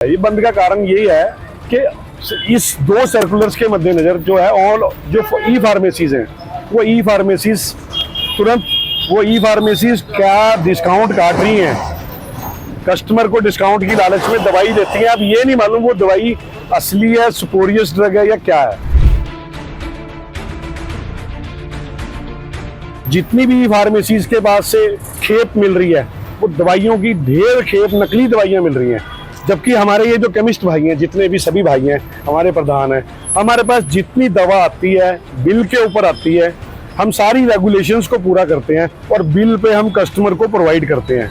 ये बंद का कारण यही है कि इस दो सर्कुलर्स के मद्देनजर जो है ऑल जो ई फार्मेसीज हैं वो ई फार्मेसीज तुरंत क्या डिस्काउंट काट रही हैं, कस्टमर को डिस्काउंट की लालच में दवाई देती हैं। अब ये नहीं मालूम वो दवाई असली है, स्पोरियस ड्रग है या क्या है। जितनी भी फार्मेसीज के पास से खेप मिल रही है वो दवाइयों की ढेर खेप नकली दवाइयां मिल रही हैं, जबकि हमारे ये जो केमिस्ट भाई हैं, जितने भी सभी भाई हैं, हमारे प्रधान हैं, हमारे पास जितनी दवा आती है बिल के ऊपर आती है, हम सारी रेगुलेशंस को पूरा करते हैं और बिल पे हम कस्टमर को प्रोवाइड करते हैं।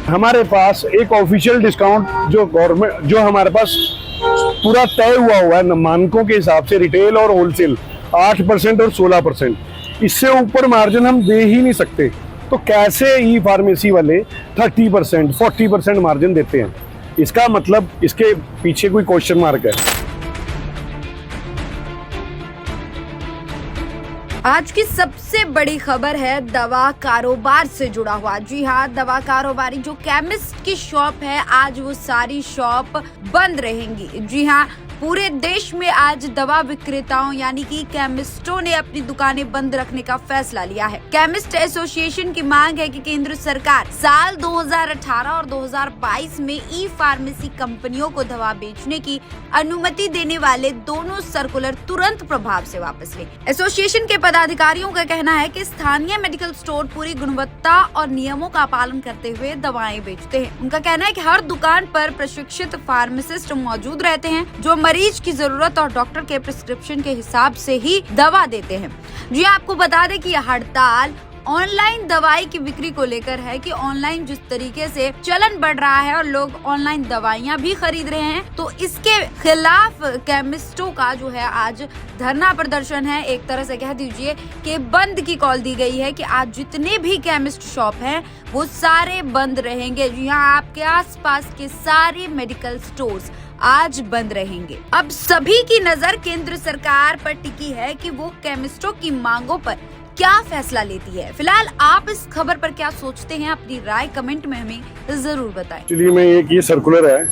हमारे पास एक ऑफिशियल डिस्काउंट जो गवर्नमेंट जो हमारे पास पूरा तय हुआ है मानकों के हिसाब से, रिटेल और होलसेल 8% और 16%, इससे ऊपर मार्जिन हम दे ही नहीं सकते। तो कैसे ई फार्मेसी वाले 30% 40% मार्जिन देते हैं? इसका मतलब इसके पीछे कोई क्वेश्चन मार्क है। आज की सबसे बड़ी खबर है दवा कारोबार से जुड़ा हुआ। जी हाँ, दवा कारोबारी जो केमिस्ट की शॉप है, आज वो सारी शॉप बंद रहेंगी। जी हाँ, पूरे देश में आज दवा विक्रेताओं यानी कि केमिस्टों ने अपनी दुकानें बंद रखने का फैसला लिया है। केमिस्ट एसोसिएशन की मांग है कि केंद्र सरकार साल 2018 और 2022 में ई फार्मेसी कंपनियों को दवा बेचने की अनुमति देने वाले दोनों सर्कुलर तुरंत प्रभाव से वापस ले। एसोसिएशन के पदाधिकारियों का कहना है कि स्थानीय मेडिकल स्टोर पूरी गुणवत्ता और नियमों का पालन करते हुए दवाएं बेचते हैं। उनका कहना है कि हर दुकान पर प्रशिक्षित फार्मासिस्ट मौजूद रहते हैं जो मरीज की जरूरत और डॉक्टर के प्रिस्क्रिप्शन के हिसाब से ही दवा देते हैं। जी आपको बता दें कि यह हड़ताल ऑनलाइन दवाई की बिक्री को लेकर है कि ऑनलाइन जिस तरीके से चलन बढ़ रहा है और लोग ऑनलाइन दवाइयां भी खरीद रहे हैं, तो इसके खिलाफ केमिस्टों का जो है आज धरना प्रदर्शन है। एक तरह से कह दीजिए कि बंद की कॉल दी गई है कि आज जितने भी केमिस्ट शॉप हैं वो सारे बंद रहेंगे। जी हाँ, आपके आसपास के सारे मेडिकल स्टोर्स आज बंद रहेंगे। अब सभी की नजर केंद्र सरकार पर टिकी है कि वो केमिस्टों की मांगों पर क्या फैसला लेती है। फिलहाल आप इस खबर पर क्या सोचते हैं, अपनी राय कमेंट में हमें जरूर बताएं। एक्चुअली में एक ये सर्कुलर है,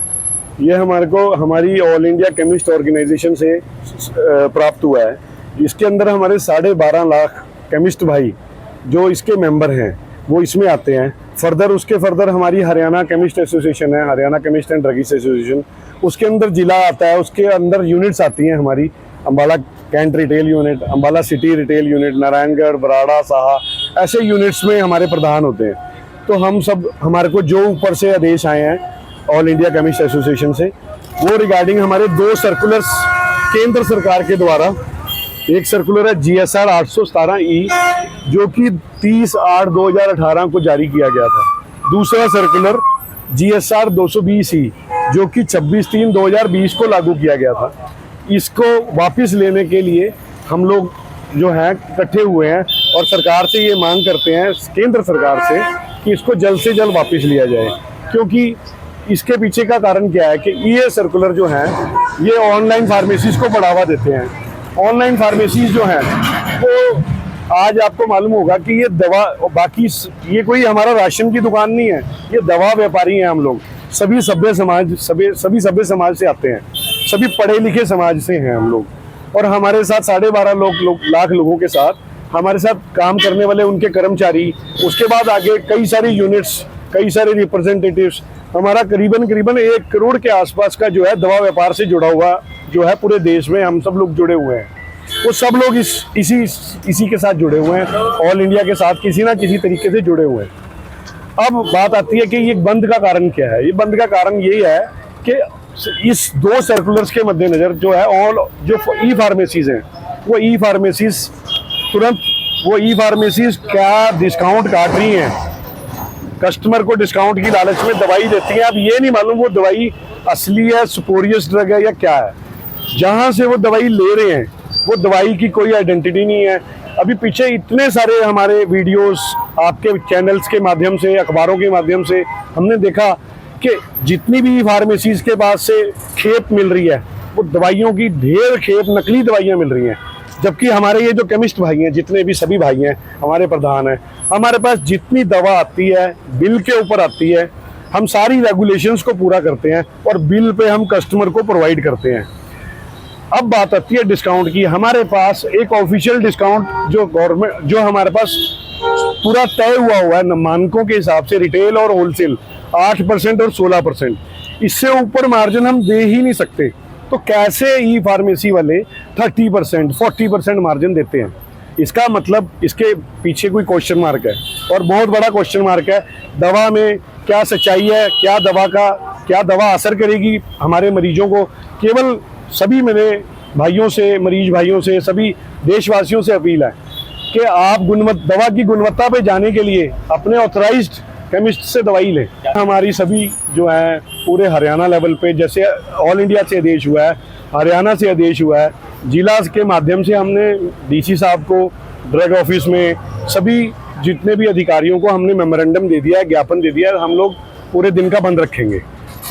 ये हमारे को हमारी ऑल इंडिया केमिस्ट ऑर्गेनाइजेशन से प्राप्त हुआ है। इसके अंदर हमारे 12.5 लाख केमिस्ट भाई जो इसके मेंबर हैं वो इसमें आते हैं। उसके फर्दर हमारी हरियाणा केमिस्ट एसोसिएशन है, Haryana chemist and druggist association, उसके अंदर जिला आता है, उसके अंदर यूनिट्स आती हैं हमारी Ambala cantt retail unit, Ambala city retail unit, Naraingarh, Barara, Saha, ऐसे यूनिट्स में हमारे प्रधान होते हैं। तो हम सब हमारे को जो ऊपर से आदेश आए हैं ऑल इंडिया केमिस्ट एसोसिएशन से, वो रिगार्डिंग हमारे 2 सर्कुलर्स केंद्र सरकार के द्वारा, एक सर्कुलर है GSR 817E जो कि 30/8/2018 को जारी किया गया था। दूसरा सर्कुलर GSR 220E जो कि 26/3/2020 को लागू किया गया था। इसको वापस लेने के लिए हम लोग जो हैं इकट्ठे हुए हैं और सरकार से ये मांग करते हैं, केंद्र सरकार से, कि इसको जल्द से जल्द वापस लिया जाए। क्योंकि इसके पीछे का कारण क्या है कि ये सर्कुलर जो हैं ये ऑनलाइन फार्मेसीज को बढ़ावा देते हैं। ऑनलाइन फार्मेसीज जो हैं वो आज आपको मालूम होगा कि ये दवा, बाकी ये कोई हमारा राशन की दुकान नहीं है, ये दवा व्यापारी हैं। हम लोग सभी सभ्य समाज से आते हैं, सभी पढ़े लिखे समाज से हैं हम लोग, और हमारे साथ 12.5 लाख लोगों के साथ हमारे साथ काम करने वाले उनके कर्मचारी, उसके बाद आगे कई सारी यूनिट्स, कई सारे रिप्रेजेंटेटिव्स, हमारा करीबन 1 करोड़ के आसपास का जो है दवा व्यापार से जुड़ा हुआ जो है पूरे देश में हम सब लोग जुड़े हुए हैं। वो सब लोग इसी के साथ जुड़े हुए हैं, ऑल इंडिया के साथ किसी ना किसी तरीके से जुड़े हुए हैं। अब बात आती है कि ये बंद का कारण क्या है। ये बंद का कारण यही है कि इस 2 सर्कुलर्स के मद्देनजर जो है ऑल जो ई फार्मेसीज हैं वो ई फार्मेसीज क्या डिस्काउंट काट रही हैं, कस्टमर को डिस्काउंट की लालच में दवाई देती हैं। अब ये नहीं मालूम वो दवाई असली है, स्पोरियस ड्रग है या क्या है। जहां से वो दवाई ले रहे हैं वो दवाई की कोई आइडेंटिटी नहीं है। अभी पीछे इतने सारे हमारे वीडियोस आपके चैनल्स के माध्यम से, अखबारों के माध्यम से हमने देखा कि जितनी भी फार्मेसीज के पास से खेप मिल रही है वो दवाइयों की ढेर खेप नकली दवाइयां मिल रही हैं, जबकि हमारे ये जो केमिस्ट भाई हैं, जितने भी सभी भाई हैं, हमारे प्रधान हैं, हमारे पास जितनी दवा आती है बिल के ऊपर आती है, हम सारी रेगुलेशंस को पूरा करते हैं और बिल पे हम कस्टमर को प्रोवाइड करते हैं। अब बात आती है डिस्काउंट की। हमारे पास एक ऑफिशियल डिस्काउंट जो गवर्नमेंट, जो हमारे पास पूरा तय हुआ है मानकों के हिसाब से, रिटेल और होलसेल 8% और 16%, इससे ऊपर मार्जिन हम दे ही नहीं सकते। तो कैसे ई फार्मेसी वाले 30%, 40% मार्जिन देते हैं? इसका मतलब इसके पीछे कोई क्वेश्चन मार्क है, और बहुत बड़ा क्वेश्चन मार्क है। दवा में क्या सच्चाई है, क्या दवा असर करेगी हमारे मरीजों को? केवल सभी मेरे भाइयों से, मरीज भाइयों से, सभी देशवासियों से अपील है कि आप दवा की गुणवत्ता पे जाने के लिए अपने ऑथराइज्ड केमिस्ट से दवाई लें। हमारी सभी जो है पूरे हरियाणा लेवल पे, जैसे ऑल इंडिया से आदेश हुआ है, हरियाणा से आदेश हुआ है, जिला के माध्यम से हमने डीसी साहब को, ड्रग ऑफिस में सभी जितने भी अधिकारियों को हमने मेमोरेंडम दे दिया है, ज्ञापन दे दिया है। हम लोग पूरे दिन का बंद रखेंगे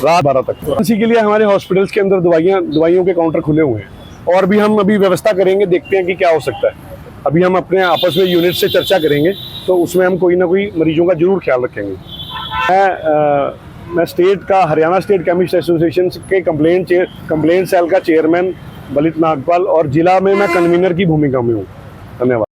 रात 12 तक। इसी के लिए हमारे हॉस्पिटल्स के अंदर दवाइयों के काउंटर खुले हुए हैं, और भी हम अभी व्यवस्था करेंगे, देखते हैं कि क्या हो सकता है। अभी हम अपने आपस में यूनिट से चर्चा करेंगे, तो उसमें हम कोई ना कोई मरीजों का जरूर ख्याल रखेंगे। मैं स्टेट का, हरियाणा स्टेट केमिस्ट एसोसिएशन के कंप्लेंट सेल का चेयरमैन ललित नागपाल, और जिला में मैं कन्वीनर की भूमिका में हूँ। धन्यवाद।